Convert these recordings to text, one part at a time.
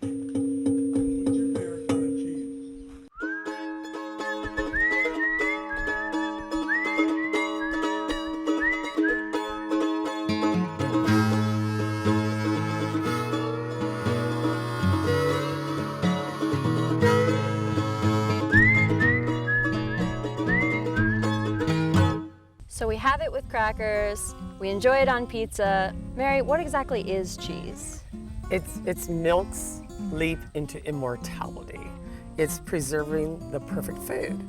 What's your favorite kind of cheese? So we have it with crackers, we enjoy it on pizza. Mary, what exactly is cheese? It's milk's leap into immortality. It's preserving the perfect food.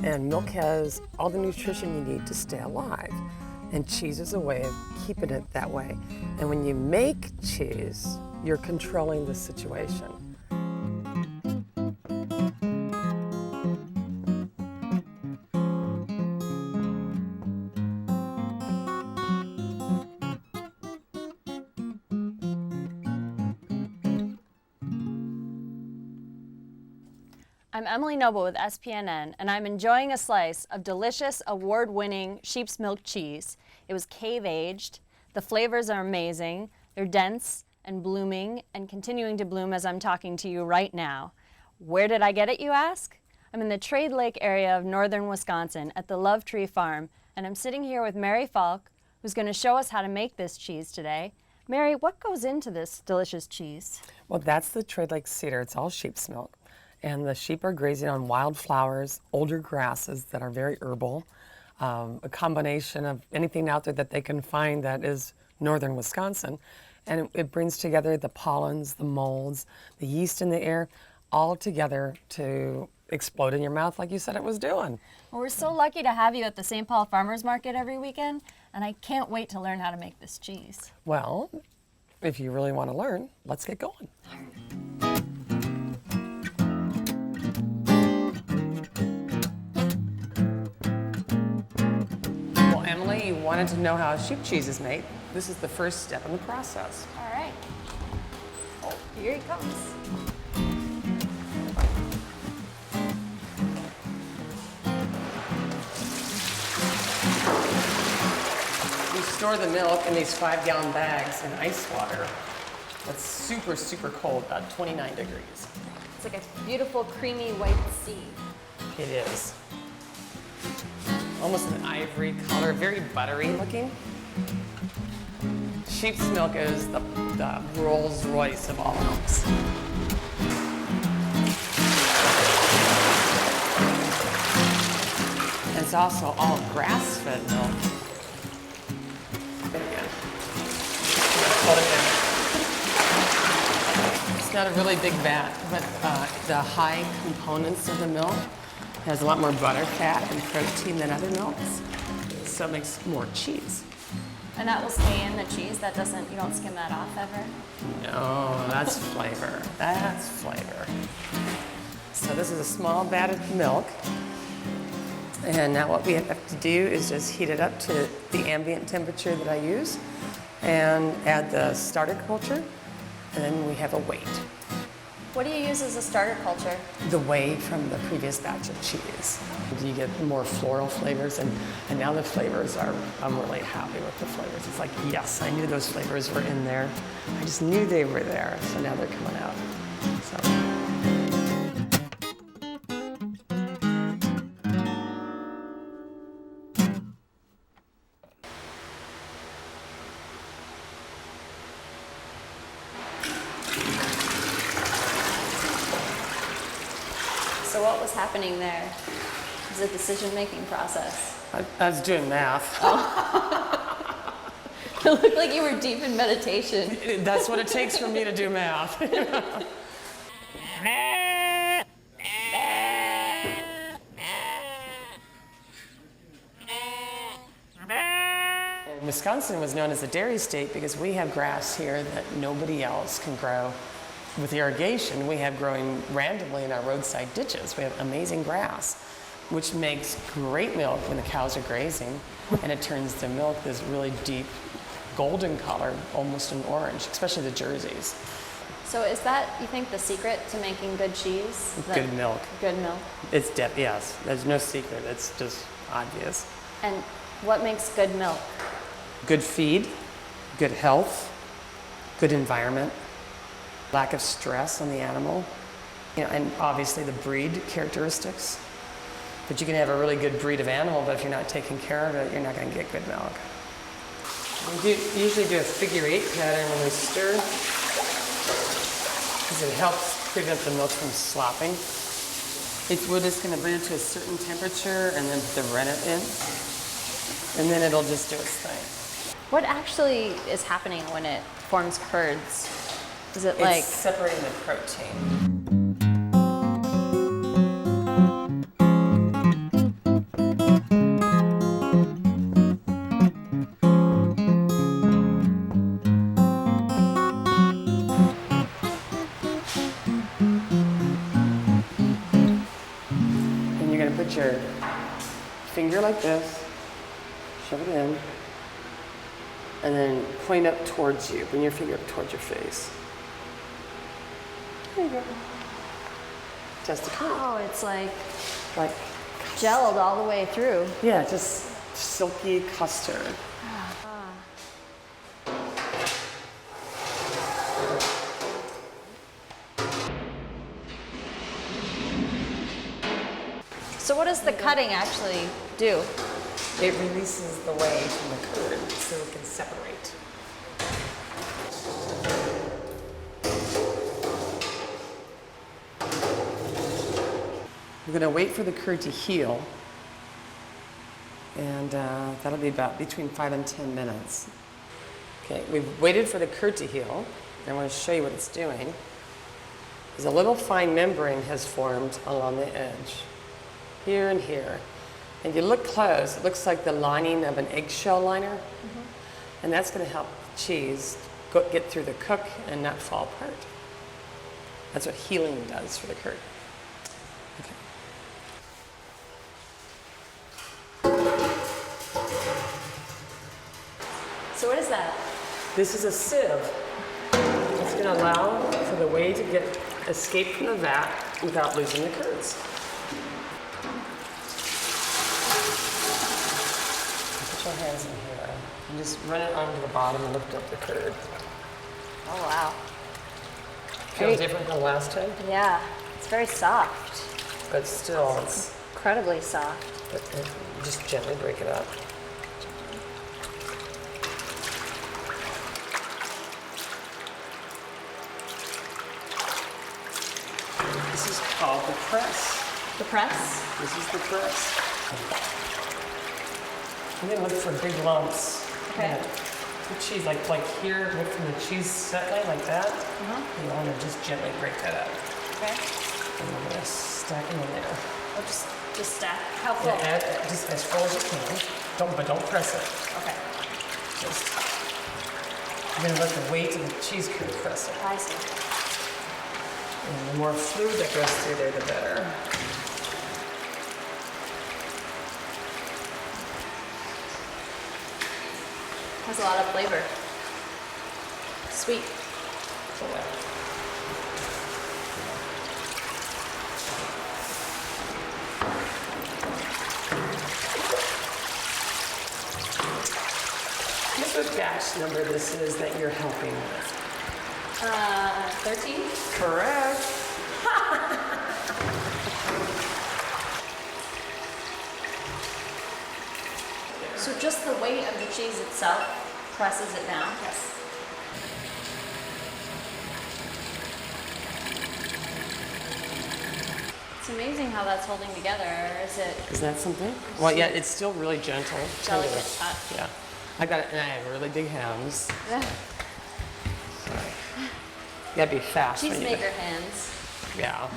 And milk has all the nutrition you need to stay alive. And cheese is a way of keeping it that way. And when you make cheese, you're controlling the situation. I'm Emily Noble with SPNN, and I'm enjoying a slice of delicious, award-winning sheep's milk cheese. It was cave-aged. The flavors are amazing. They're dense and blooming and continuing to bloom as I'm talking to you right now. Where did I get it, you ask? I'm in the Trade Lake area of northern Wisconsin at the Love Tree Farm, and I'm sitting here with Mary Falk, who's going to show us how to make this cheese today. Mary, what goes into this delicious cheese? Well, that's the Trade Lake cedar. It's all sheep's milk. And the sheep are grazing on wildflowers, older grasses that are very herbal, a combination of anything out there that they can find that is northern Wisconsin. And it brings together the pollens, the molds, the yeast in the air, all together to explode in your mouth like you said it was doing. Well, we're so lucky to have you at the St. Paul Farmers Market every weekend, and I can't wait to learn how to make this cheese. Well, if you really want to learn, let's get going. Emily, you wanted to know how sheep cheese is made. This is the first step in the process. All right. Oh, here he comes. We store the milk in these 5-gallon bags in ice water. That's super, super cold, about 29 degrees. It's like a beautiful, creamy white sea. It is. Almost an ivory color, very buttery looking. Sheep's milk is the Rolls Royce of all milks. It's also all grass-fed milk. Again. Hold it in. It's not a really big vat, but the high components of the milk has a lot more butter, fat, and protein than other milks, so it makes more cheese. And that will stay in the cheese? That doesn't, you don't skim that off ever? No, that's flavor. That's flavor. So this is a small vat of milk. And now what we have to do is just heat it up to the ambient temperature that I use and add the starter culture, and then we have a weight. What do you use as a starter culture? The whey from the previous batch of cheese. You get more floral flavors, and now the flavors are, I'm really happy with the flavors. It's like, yes, I knew those flavors were in there. I just knew they were there, so now they're coming out. So what was happening there? It was a decision-making process. I was doing math. It looked like you were deep in meditation. That's what it takes for me to do math. Wisconsin was known as a dairy state because we have grass here that nobody else can grow. With irrigation, we have growing randomly in our roadside ditches. We have amazing grass, which makes great milk when the cows are grazing, and it turns the milk this really deep golden color, almost an orange, especially the Jerseys. So is that, you think, the secret to making good cheese? Good milk. Good milk. It's yes, there's no secret, it's just obvious. And what makes good milk? Good feed, good health, good environment, lack of stress on the animal, and obviously the breed characteristics. But you can have a really good breed of animal, but if you're not taking care of it, you're not going to get good milk. We usually do a figure-8 pattern when we stir, because it helps prevent the milk from slopping. We're just going to bring it to a certain temperature and then put the rennet in, and then it'll just do its thing. What actually is happening when it forms curds? Is it It's separating the protein. And you're going to put your finger like this, shove it in, and then point up towards you. Bring your finger up towards your face. There you go. Just a curd. Oh, it's like Like, gelled all the way through. yeah, just silky custard. So what does the cutting actually do? It releases the whey from the curd so it can separate. We're going to wait for the curd to heal, and that'll be about between 5 and 10 minutes. Okay, we've waited for the curd to heal. I want to show you what it's doing. There's a little fine membrane has formed along the edge, here and here. And if you look close, it looks like the lining of an eggshell liner, and that's going to help the cheese get through the cook and not fall apart. That's what healing does for the curd. Okay. So what is that? This is a sieve. It's going to allow for the whey to escape from the vat without losing the curds. Put your hands in here and just run it onto the bottom and lift up the curd. Oh wow. Feel different than last time, Yeah, it's very soft. but still, it's Incredibly soft. just gently break it up. This is called the press. The press? This is the press. I'm gonna look for big lumps. Okay. The cheese, like here, look from the cheese set line like that. You want to just gently break that up. Okay. And we're gonna stack them in there. Or just stack. How full? Yeah, add just as full as you can. But don't press it. Okay. Just you're gonna let the weight of the cheese curd press it. I see. And the more fluid that goes through there, the better. Has a lot of flavor. Sweet. So that. Guess what batch number this is that you're helping with? 13? Correct. So just the weight of the cheese itself presses it down? Yes. It's amazing how that's holding together. Is it Isn't that something? Well, yeah, it's still really gentle. delicate tender. touch? Yeah. I got it, and I have really big hands. You gotta be fast. when you do it. Cheesemaker hands. Yeah.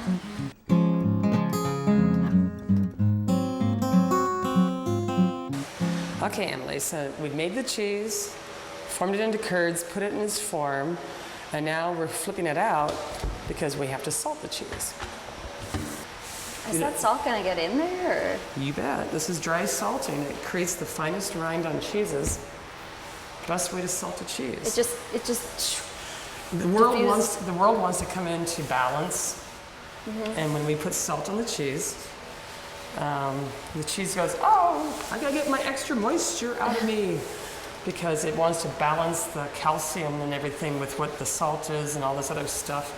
Okay, Emily, so we've made the cheese, formed it into curds, put it in its form, and now we're flipping it out because we have to salt the cheese. Is that salt gonna get in there? Or? You bet. This is dry salting. It creates the finest rind on cheeses. Best way to salt a cheese. It just. The world diffuses. wants to come into balance, and when we put salt on the cheese goes, oh, I gotta get my extra moisture out of me. because it wants to balance the calcium and everything with what the salt is and all this other stuff.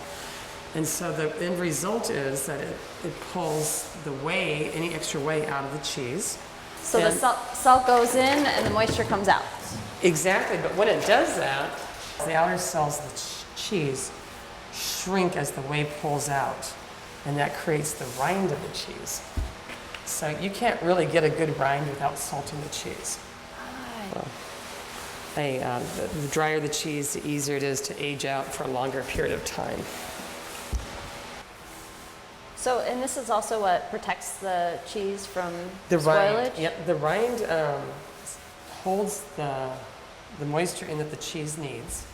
And so the end result is that it pulls the whey, any extra whey, out of the cheese. So the And- salt goes in and the moisture comes out. Exactly, but when it does that, the outer cells of the cheese shrink as the whey pulls out, and that creates the rind of the cheese. So you can't really get a good rind without salting the cheese. The drier the cheese, the easier it is to age out for a longer period of time. So, and this is also what protects the cheese from The spoilage? rind, yep, the rind holds the moisture in that the cheese needs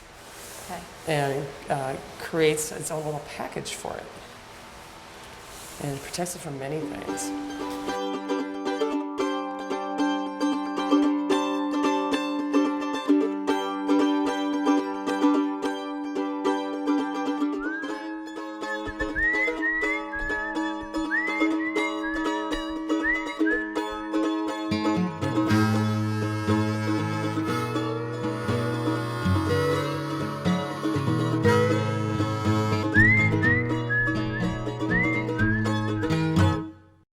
Okay. and creates its own little package for it. And it protects it from many things.